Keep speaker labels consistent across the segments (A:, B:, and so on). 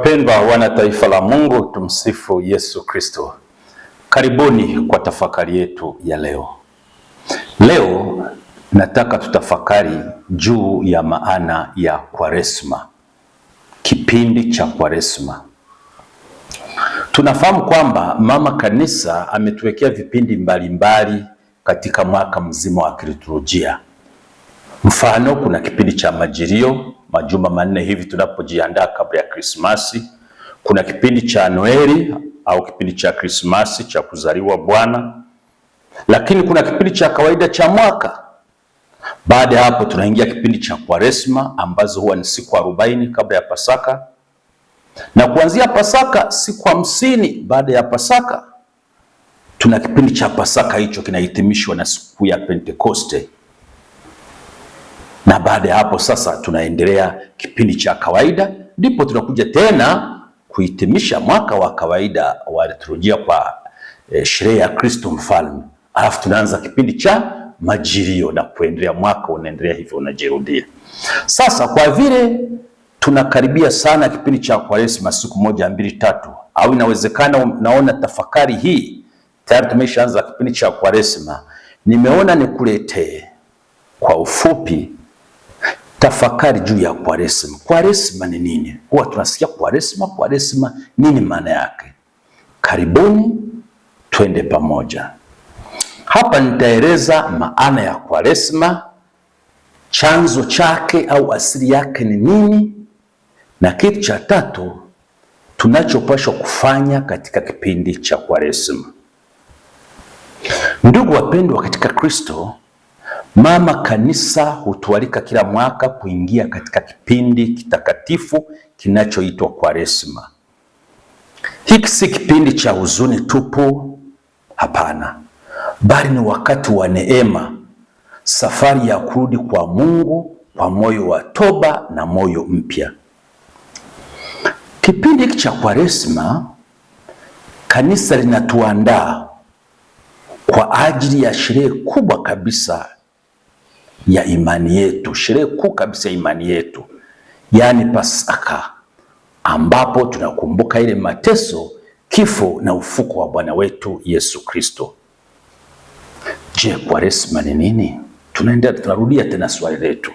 A: Wapendwa wana taifa la Mungu, tumsifu Yesu Kristo. Karibuni kwa tafakari yetu ya leo. Leo nataka tutafakari juu ya maana ya Kwaresma, kipindi cha Kwaresma. Tunafahamu kwamba Mama Kanisa ametuwekea vipindi mbalimbali katika mwaka mzima wa kiliturujia. Mfano, kuna kipindi cha Majilio, majuma manne hivi tunapojiandaa kabla ya Krismasi. Kuna kipindi cha Noeli au kipindi cha Krismasi cha kuzaliwa Bwana. Lakini kuna kipindi cha kawaida cha mwaka. Baada ya hapo tunaingia kipindi cha Kwaresma ambazo huwa ni siku 40 kabla ya Pasaka. Na kuanzia Pasaka siku 50 baada ya Pasaka tuna kipindi cha Pasaka, hicho kinahitimishwa na siku ya Pentekoste. Na baada ya hapo sasa tunaendelea kipindi cha kawaida, ndipo tunakuja tena kuhitimisha mwaka wa kawaida wa liturujia kwa sherehe ya Kristo Mfalme. Alafu tunaanza kipindi cha Majilio na kuendelea, mwaka unaendelea hivyo unajirudia. Sasa kwa vile tunakaribia sana kipindi cha Kwaresma, siku 1, 2, 3, au inawezekana naona tafakari hii tayari tumeshaanza kipindi cha Kwaresma, nimeona nikuletee kwa ufupi tafakari juu ya Kwaresma. Kwaresma ni nini? Huwa tunasikia Kwaresma, Kwaresma nini maana yake? Karibuni twende pamoja. Hapa nitaeleza maana ya Kwaresma, chanzo chake au asili yake ni nini, na kitu cha tatu tunachopaswa kufanya katika kipindi cha Kwaresma. Ndugu wapendwa katika Kristo, Mama Kanisa hutualika kila mwaka kuingia katika kipindi kitakatifu kinachoitwa Kwaresma. Hiki si kipindi cha huzuni tupu, hapana, bali ni wakati wa neema, safari ya kurudi kwa Mungu kwa moyo wa toba na moyo mpya. Kipindi hiki cha Kwaresma kanisa linatuandaa kwa ajili ya sherehe kubwa kabisa ya imani yetu, sherehe kuu kabisa ya imani yetu, yaani Pasaka, ambapo tunakumbuka ile mateso, kifo na ufuko wa Bwana wetu Yesu Kristo. Je, Kwaresma ni nini? Tunarudia tena swali letu.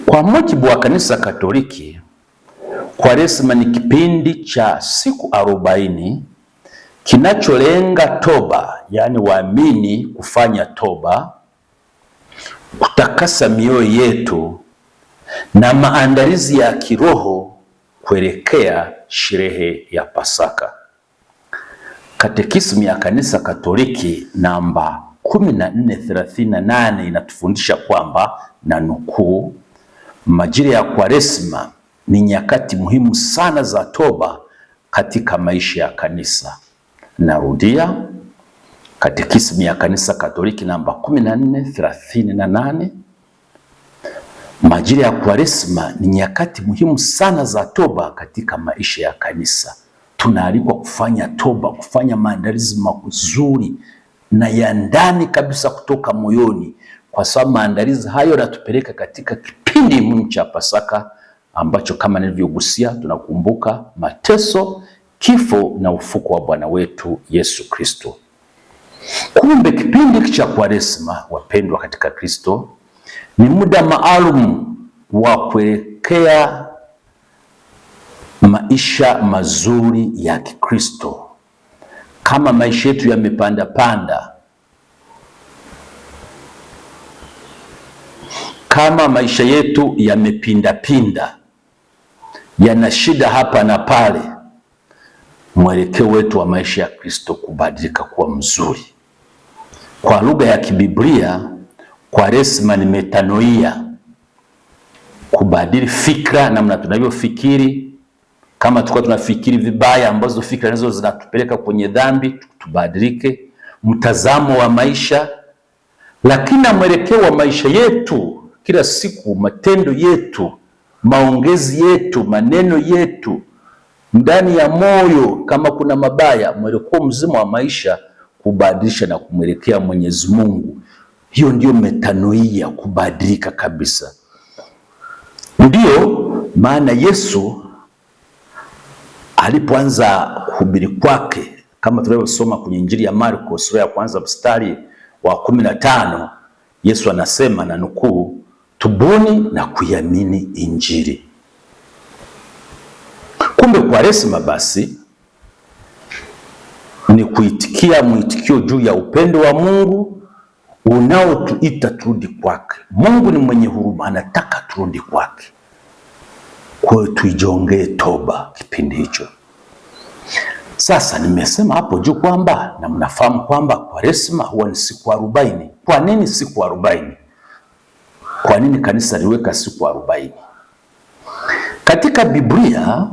A: Kwa mujibu wa Kanisa Katoliki, Kwaresma ni kipindi cha siku 40 kinacholenga toba, yaani waamini kufanya toba, kutakasa mioyo yetu na maandalizi ya kiroho kuelekea sherehe ya Pasaka. Katekisimu ya Kanisa Katoliki namba 1438 inatufundisha kwamba, na nukuu, majira ya Kwaresma ni nyakati muhimu sana za toba katika maisha ya kanisa. Narudia, Katekisimu ya Kanisa Katoliki namba 1438, majira ya Kwaresma ni nyakati muhimu sana za toba katika maisha ya kanisa. Tunaalikwa kufanya toba, kufanya maandalizi mazuri na ya ndani kabisa kutoka moyoni, kwa sababu maandalizi hayo yanatupeleka katika kipindi muhimu cha Pasaka ambacho kama nilivyogusia tunakumbuka mateso, kifo na ufuko wa Bwana wetu Yesu Kristo. Kumbe kipindi cha Kwaresma, wapendwa katika Kristo, ni muda maalum wa kuelekea maisha mazuri ya Kikristo. Kama maisha yetu yamepanda panda, kama maisha yetu yamepinda pinda, yana shida hapa na pale, mwelekeo wetu wa maisha ya Kristo kubadilika kuwa mzuri. Kwa lugha ya Kibiblia, Kwaresma ni metanoia, kubadili fikra, namna tunavyofikiri. Kama tulikuwa tunafikiri vibaya, ambazo fikra nazo zinatupeleka kwenye dhambi, tubadilike mtazamo wa maisha. Lakini na mwelekeo wa maisha yetu kila siku, matendo yetu, maongezi yetu, maneno yetu, ndani ya moyo kama kuna mabaya, mwelekeo mzima wa maisha kubadilisha na kumwelekea Mwenyezi Mungu. Hiyo ndio metanoia, kubadilika kabisa. Ndiyo maana Yesu alipoanza kuhubiri kwake, kama tunavyosoma kwenye Injili ya Marko sura ya kwanza mstari wa 15, Yesu anasema na nukuu, tubuni na kuiamini Injili. Kumbe Kwaresma basi ni kuitikia mwitikio juu ya upendo wa Mungu unaotuita turudi kwake. Mungu ni mwenye huruma, anataka turudi kwake. Kwa hiyo tuijongee toba kipindi hicho. Sasa nimesema hapo juu kwamba, na mnafahamu kwamba Kwaresma huwa ni siku 40. Kwa nini siku 40? Kwa nini kanisa liweka siku 40? Katika Biblia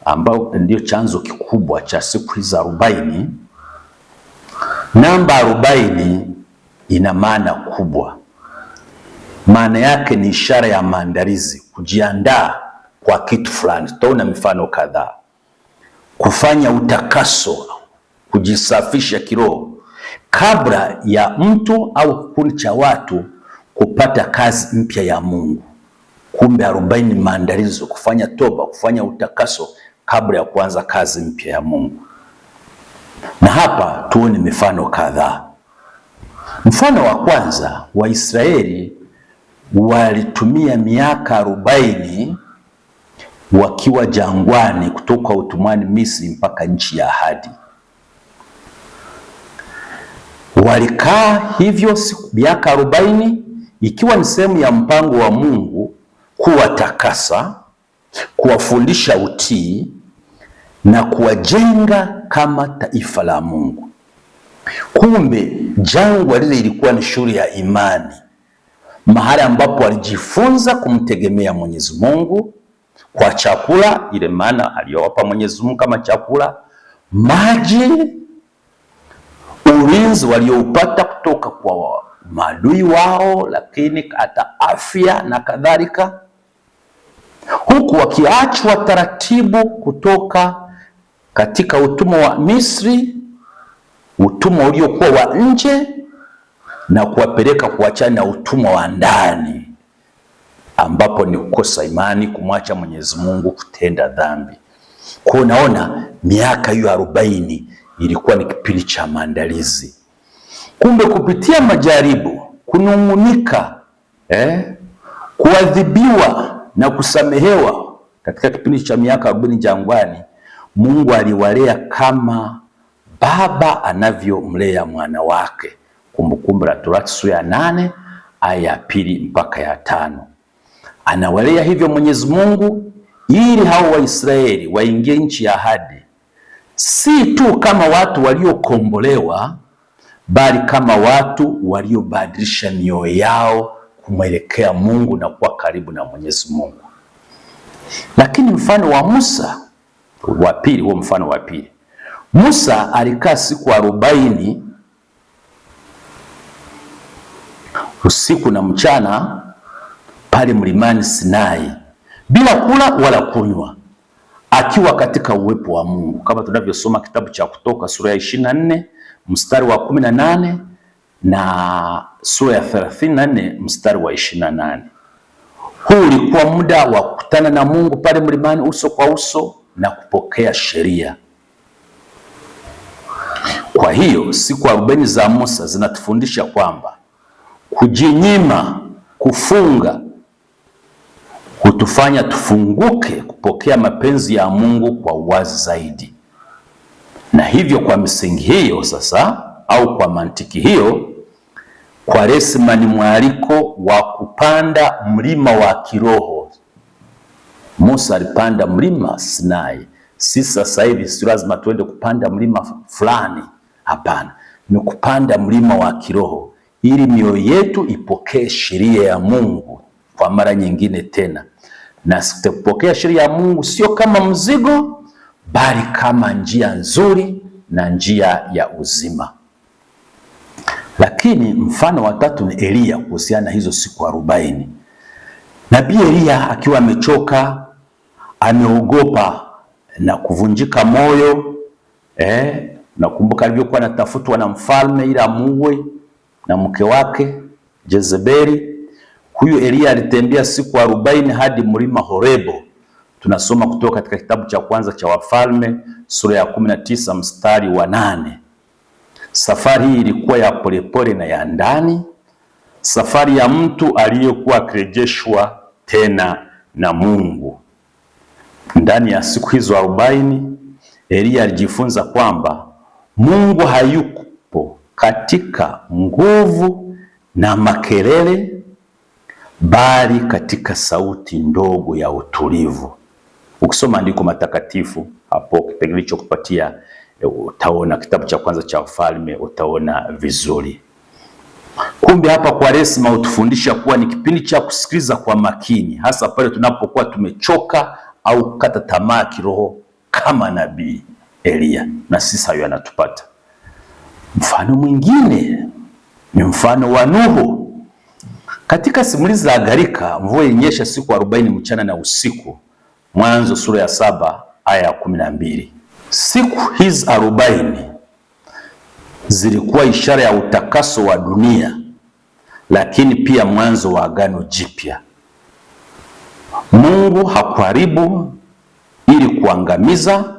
A: ambao ndio chanzo kikubwa cha siku hizi 40, namba 40 ina maana kubwa. Maana yake ni ishara ya maandalizi, kujiandaa kwa kitu fulani. Tutaona mifano kadhaa. Kufanya utakaso, kujisafisha kiroho kabla ya mtu au kikundi cha watu kupata kazi mpya ya Mungu. Kumbe 40 ni maandalizi, kufanya toba, kufanya utakaso kabla ya kuanza kazi mpya ya Mungu. Na hapa tuone mifano kadhaa. Mfano wa kwanza, Waisraeli walitumia miaka 40 wakiwa jangwani kutoka utumwani Misri mpaka nchi ya ahadi. Walikaa hivyo miaka 40 ikiwa ni sehemu ya mpango wa Mungu kuwatakasa, kuwafundisha utii na kuwajenga kama taifa la Mungu. Kumbe jangwa lile ilikuwa ni shule ya imani, mahali ambapo walijifunza kumtegemea Mwenyezi Mungu kwa chakula, ile maana aliyowapa Mwenyezi Mungu kama chakula, maji, ulinzi walioupata kutoka kwa maadui wao, lakini hata afya na kadhalika, huku wakiachwa taratibu kutoka katika utumwa wa Misri, utumwa uliokuwa wa nje, na kuwapeleka kuachana na utumwa wa ndani, ambapo ni kukosa imani, kumwacha Mwenyezi Mungu, kutenda dhambi. Kwa unaona miaka hiyo 40 ilikuwa ni kipindi cha maandalizi. Kumbe kupitia majaribu, kunung'unika, kuadhibiwa na kusamehewa katika kipindi cha miaka 40 jangwani, Mungu aliwalea kama baba anavyomlea mwana wake. Kumbukumbu la Torati sura ya 8 aya ya 2 mpaka ya 5. Anawalea hivyo Mwenyezi Mungu ili hao Waisraeli waingie nchi ya ahadi, si tu kama watu waliokombolewa, bali kama watu waliobadilisha mioyo yao kumwelekea Mungu na kuwa karibu na Mwenyezi Mungu. Lakini mfano wa Musa wa pili, huo mfano wa pili, Musa alikaa siku 40 usiku na mchana pale mlimani Sinai bila kula wala kunywa, akiwa katika uwepo wa Mungu, kama tunavyosoma kitabu cha Kutoka sura ya 24 mstari wa 18 na sura ya 34 mstari wa 28. Huu ulikuwa muda wa kukutana na Mungu pale mlimani uso kwa uso na kupokea sheria. Kwa hiyo siku 40 za Musa zinatufundisha kwamba kujinyima, kufunga, hutufanya tufunguke kupokea mapenzi ya Mungu kwa uwazi zaidi. Na hivyo kwa misingi hiyo sasa, au kwa mantiki hiyo, Kwaresma ni mwaliko wa kupanda mlima wa kiroho. Musa alipanda mlima Sinai. Sisi sasa hivi si lazima tuende kupanda mlima fulani, hapana. Ni kupanda mlima wa kiroho ili mioyo yetu ipokee sheria ya Mungu kwa mara nyingine tena. Na kupokea sheria ya Mungu sio kama mzigo, bali kama njia nzuri na njia ya uzima. Lakini mfano wa tatu ni Elia, kuhusiana na hizo siku 40. Nabii Elia akiwa amechoka, ameogopa na kuvunjika moyo, nakumbuka alivyokuwa anatafutwa na mfalme ili amuue na mke wake Jezebeli. Huyu Elia alitembea siku 40 hadi mlima Horebo. Tunasoma kutoka katika kitabu cha kwanza cha Wafalme sura ya 19 mstari wa 8. Safari hii ilikuwa ya polepole na ya ndani, safari ya mtu aliyekuwa akirejeshwa tena na Mungu. Ndani ya siku hizo 40, Eliya alijifunza kwamba Mungu hayupo katika nguvu na makelele, bali katika sauti ndogo ya utulivu. Ukisoma andiko matakatifu hapo kipengele hicho kupatia, utaona kitabu cha kwanza cha Wafalme, utaona vizuri. Kumbe hapa Kwaresma hutufundisha kuwa ni kipindi cha kusikiliza kwa makini, hasa pale tunapokuwa tumechoka au kukata tamaa kiroho kama nabii Eliya, na sisi hayo yanatupata. Mfano mwingine ni mfano wa Nuhu. Katika simulizi la gharika, mvua ilinyesha siku 40 mchana na usiku. Mwanzo sura ya 7 aya ya 12. Siku hizi 40 zilikuwa ishara ya utakaso wa dunia, lakini pia mwanzo wa agano jipya. Mungu hakuharibu ili kuangamiza,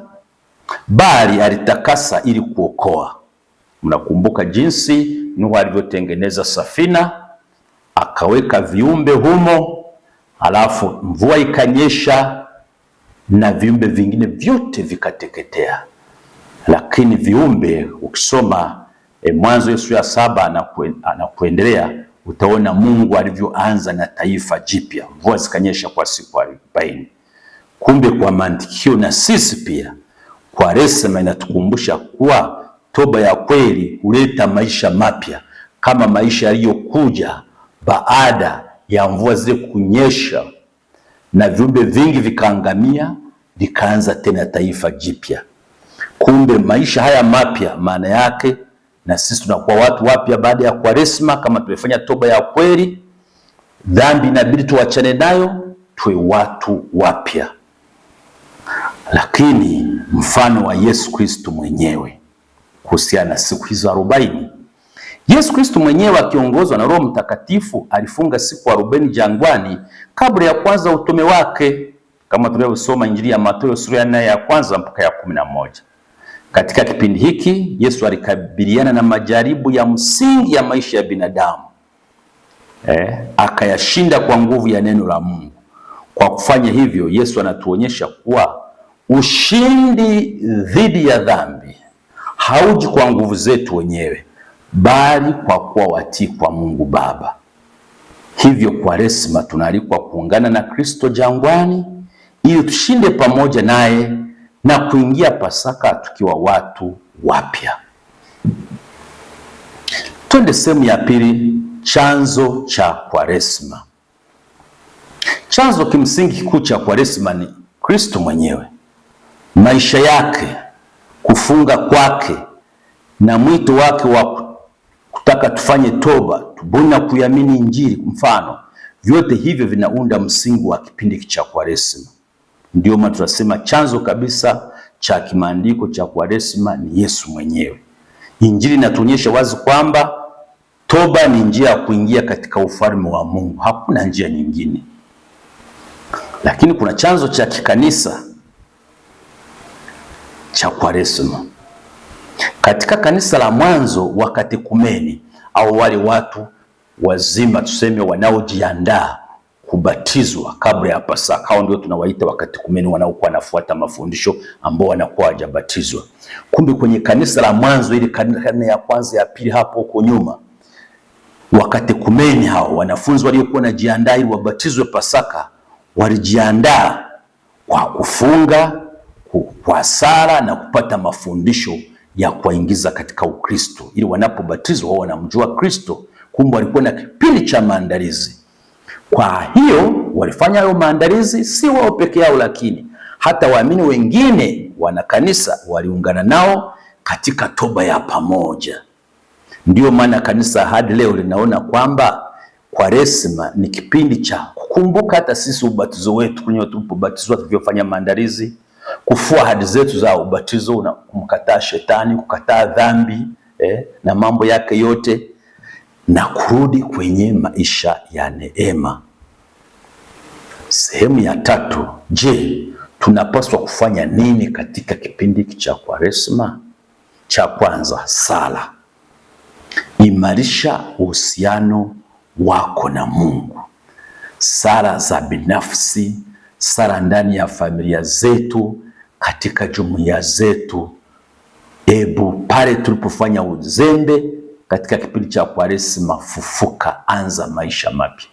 A: bali alitakasa ili kuokoa. Mnakumbuka jinsi Nuhu alivyotengeneza safina, akaweka viumbe humo, alafu mvua ikanyesha na viumbe vingine vyote vikateketea. Lakini viumbe, ukisoma Mwanzo sura ya 7 na kuendelea, utaona Mungu alivyoanza na taifa jipya. Mvua zikanyesha kwa siku 40. Kumbe kwa mantikio na sisi pia Kwaresma inatukumbusha kuwa toba ya kweli huleta maisha mapya, kama maisha yaliyokuja baada ya mvua zile kunyesha na viumbe vingi vikaangamia, likaanza tena taifa jipya. Kumbe maisha haya mapya maana yake na sisi tunakuwa watu wapya baada ya Kwaresma. Kama tumefanya toba ya kweli, dhambi inabidi tuachane nayo, tuwe watu wapya. Lakini mfano wa Yesu Kristo mwenyewe kuhusiana na siku hizo 40. Yesu Kristo mwenyewe akiongozwa na Roho Mtakatifu alifunga siku 40 jangwani kabla ya kwanza utume wake, kama tulivyosoma Injili ya Mathayo sura ya 4 ya kwanza mpaka ya 11. Katika kipindi hiki Yesu alikabiliana na majaribu ya msingi ya maisha ya binadamu, akayashinda kwa nguvu ya neno la Mungu. Kwa kufanya hivyo, Yesu anatuonyesha kuwa ushindi dhidi ya dhambi hauji kwa nguvu zetu wenyewe, bali kwa kuwa watii kwa Mungu Baba. Hivyo Kwaresma tunaalikwa kuungana na Kristo jangwani ili tushinde pamoja naye na kuingia Pasaka tukiwa watu wapya. Twende sehemu ya pili, chanzo cha Kwaresma. Chanzo kimsingi kikuu cha Kwaresma ni Kristo mwenyewe, maisha yake, kufunga kwake na mwito wake wa kutaka tufanye toba, tubuni na kuiamini Injili. Mfano, vyote hivyo vinaunda msingi wa kipindi cha Kwaresma. Ndio maana tunasema chanzo kabisa cha kimaandiko cha Kwaresma ni Yesu mwenyewe. Injili inatuonyesha wazi kwamba toba ni njia ya kuingia katika ufalme wa Mungu, hakuna njia nyingine. Lakini kuna chanzo cha kikanisa cha Kwaresma. Katika kanisa la mwanzo, wakatekumeni au wale watu wazima tuseme wanaojiandaa kubatizwa kabla ya Pasaka, hao ndio tunawaita wakatekumeni, wanaokuwa nafuata mafundisho ambao wanakuwa hawajabatizwa. Kumbe kwenye kanisa la mwanzo, ile karne ya kwanza ya pili, hapo huko nyuma, wakatekumeni hao wanafunzi waliokuwa wanajiandaa ili wabatizwe Pasaka, walijiandaa kwa kufunga, kwa sala na kupata mafundisho ya kuwaingiza katika Ukristo, ili wanapobatizwa wao wanamjua Kristo. Kumbe walikuwa na kipindi cha maandalizi. Kwa hiyo walifanya hayo maandalizi, si wao peke yao, lakini hata waamini wengine wana kanisa waliungana nao katika toba ya pamoja. Ndio maana kanisa hadi leo linaona kwamba Kwaresma ni kipindi cha kukumbuka hata sisi ubatizo wetu, kwenye tulipobatizwa tulivyofanya maandalizi, kufua ahadi zetu za ubatizo na kumkataa shetani, kukataa dhambi na mambo yake yote, na kurudi kwenye maisha ya neema. Sehemu ya tatu, je, tunapaswa kufanya nini katika kipindi cha Kwaresma? Cha kwanza, sala. Imarisha uhusiano wako na Mungu. Sala za binafsi, sala ndani ya familia zetu, katika jumuiya zetu. Pale tulipofanya uzembe katika kipindi cha Kwaresma, fufuka, anza maisha mapya.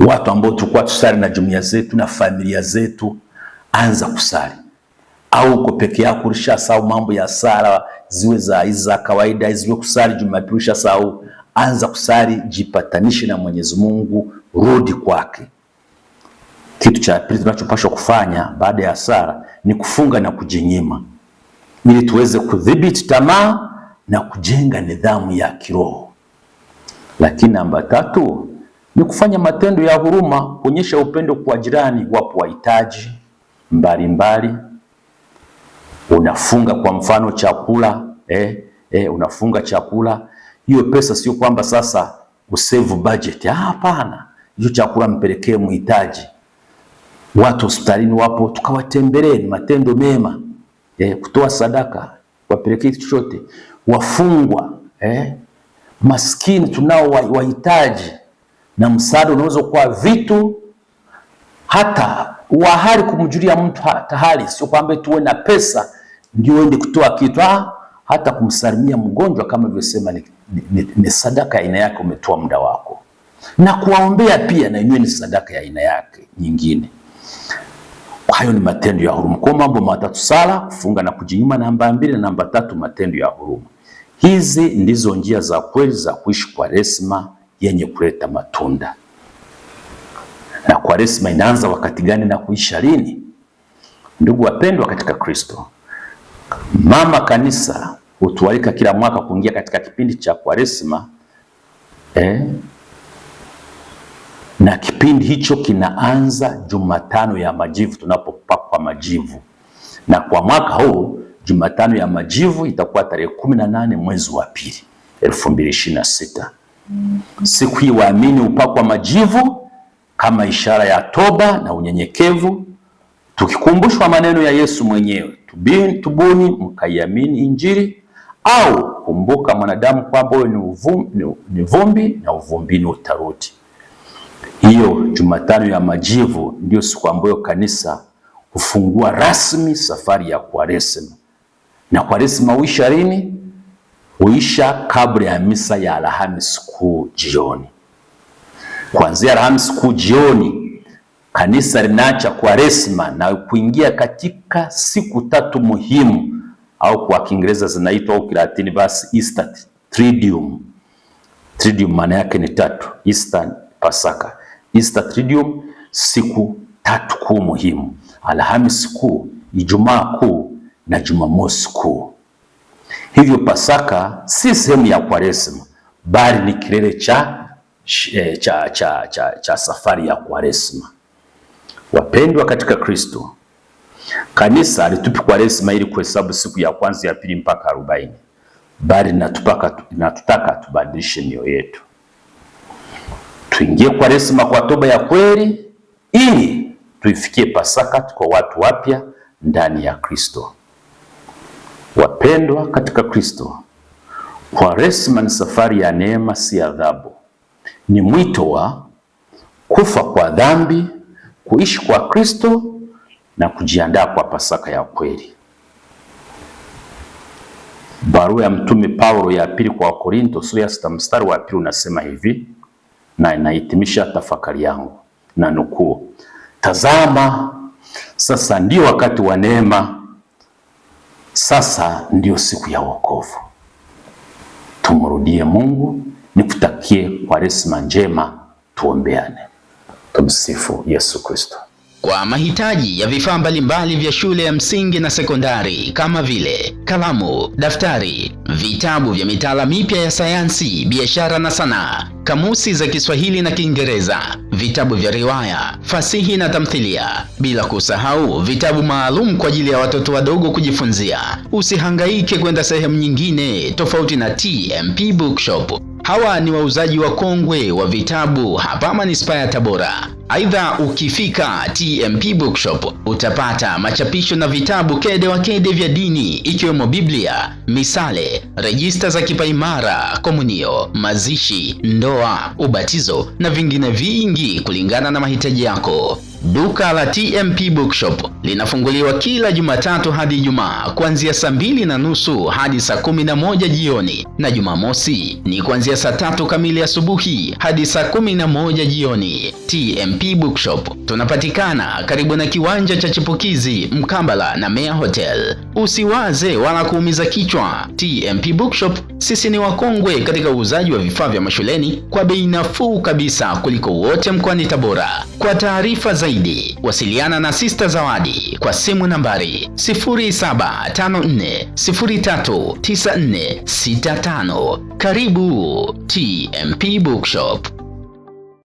A: Watu ambao tulikuwa tusali na jumuiya zetu na familia zetu, anza kusali. Au uko peke yako ulishasahau mambo ya sala, ziwe za kawaida, ziwe kusali Jumapili ulishasahau, anza kusali, jipatanishe na Mwenyezi Mungu, rudi kwake. Kitu cha pili tunachopaswa kufanya baada ya sala ni kufunga na kujinyima, ili tuweze kudhibiti tamaa na kujenga nidhamu ya kiroho. Lakini namba 3 ni kufanya matendo ya huruma, kuonyesha upendo kwa jirani. Wapo wahitaji mbalimbali. Unafunga kwa mfano chakula, unafunga chakula. Hiyo pesa sio kwamba sasa usave budget. Hapana, hiyo chakula mpelekee mhitaji. Watu hospitalini wapo, tukawatembelee, ni matendo mema. Kutoa sadaka, wapelekee chochote. Wafungwa, maskini tunao wahitaji, na msaada unaweza kuwa vitu, hata wahali kumjulia mtu hata hali, sio kwamba tuwe na pesa ndio uende kutoa kitu. Hata kumsalimia mgonjwa kama vilivyosema ni sadaka ya aina yake, umetoa muda wako. Na kuwaombea pia na yenyewe ni sadaka ya aina yake nyingine. Hayo ni matendo ya huruma. Kwa mambo 3: sala, kufunga na kujinyima, namba 2, na namba 3 matendo ya huruma. Hizi ndizo njia za kweli za kuishi Kwaresma yenye kuleta matunda. Na Kwaresma inaanza wakati gani na kuisha lini? Ndugu wapendwa katika Kristo, Mama Kanisa hutualika kila mwaka kuingia katika kipindi cha Kwaresma, na kipindi hicho kinaanza Jumatano ya Majivu, tunapopakwa majivu. Na kwa mwaka huu Jumatano ya Majivu itakuwa tarehe 18 mwezi wa pili 2026. Siku hii waamini upakwa majivu kama ishara ya toba na unyenyekevu, tukikumbushwa maneno ya Yesu mwenyewe, tubuni mkaiamini Injili, au kumbuka mwanadamu kwamba wewe ni vumbi na uvumbini utarudi. Hiyo Jumatano ya Majivu ndio siku ambayo kanisa hufungua rasmi safari ya Kwaresma. Na Kwaresma huisha lini? Huisha kabla ya misa ya Alhamisi Kuu jioni. Kuanzia Alhamisi Kuu jioni, kanisa linaacha Kwaresma na kuingia katika siku 3 muhimu, au kwa Kiingereza zinaitwa au Kilatini basi Easter Triduum. Triduum maana yake ni 3. Easter, Pasaka, Easter Triduum, siku 3 kuu muhimu: Alhamisi Kuu, Ijumaa Kuu na Jumamosi Kuu. Hivyo Pasaka si sehemu ya Kwaresma, bali ni kilele cha safari ya Kwaresma. Wapendwa katika Kristo, kanisa alitupi Kwaresma ili kuhesabu siku ya kwanza, ya pili mpaka 40, bali natutaka tubadilishe mioyo yetu, tuingie Kwaresma kwa toba ya kweli, ili tuifikie Pasaka kwa watu wapya ndani ya Kristo. Wapendwa katika Kristo, Kwaresma ni safari ya neema, si adhabu. Ni mwito wa kufa kwa dhambi, kuishi kwa Kristo na kujiandaa kwa Pasaka ya kweli. Barua ya Mtume Paulo ya pili kwa Wakorinto sura ya 6 mstari wa 2 unasema hivi, na inahitimisha tafakari yangu na nukuu: tazama, sasa ndio wakati wa neema, sasa ndio siku ya wokovu. Tumrudie Mungu. Nikutakie Kwaresma njema, tuombeane. Tumsifu Yesu Kristo.
B: Kwa mahitaji ya vifaa mbalimbali vya shule ya msingi na sekondari kama vile kalamu, daftari, vitabu vya mitaala mipya ya sayansi, biashara na sanaa, kamusi za Kiswahili na Kiingereza, vitabu vya riwaya, fasihi na tamthilia, bila kusahau vitabu maalum kwa ajili ya watoto wadogo kujifunzia. Usihangaike kwenda sehemu nyingine tofauti na TMP Bookshop. Hawa ni wauzaji wakongwe wa vitabu hapa manispaa ya Tabora. Aidha, ukifika TMP Bookshop utapata machapisho na vitabu kede wa kede vya dini ikiwemo Biblia, misale, rejista za kipaimara, komunio, mazishi, ndoa, ubatizo na vingine vingi kulingana na mahitaji yako. Duka la TMP Bookshop linafunguliwa kila Jumatatu hadi Ijumaa kuanzia saa 2:30 hadi saa 11 jioni, na Jumamosi ni kuanzia saa 3 kamili asubuhi hadi saa 11 jioni. TMP Bookshop tunapatikana karibu na kiwanja cha Chipukizi mkabala na Mea Hotel. Usiwaze wala kuumiza kichwa. TMP Bookshop sisi ni wakongwe katika uuzaji wa vifaa vya mashuleni kwa bei nafuu kabisa kuliko wote mkoani Tabora. Kwa taarifa zaidi wasiliana na Sister Zawadi kwa simu nambari 0754039465. Karibu TMP Bookshop.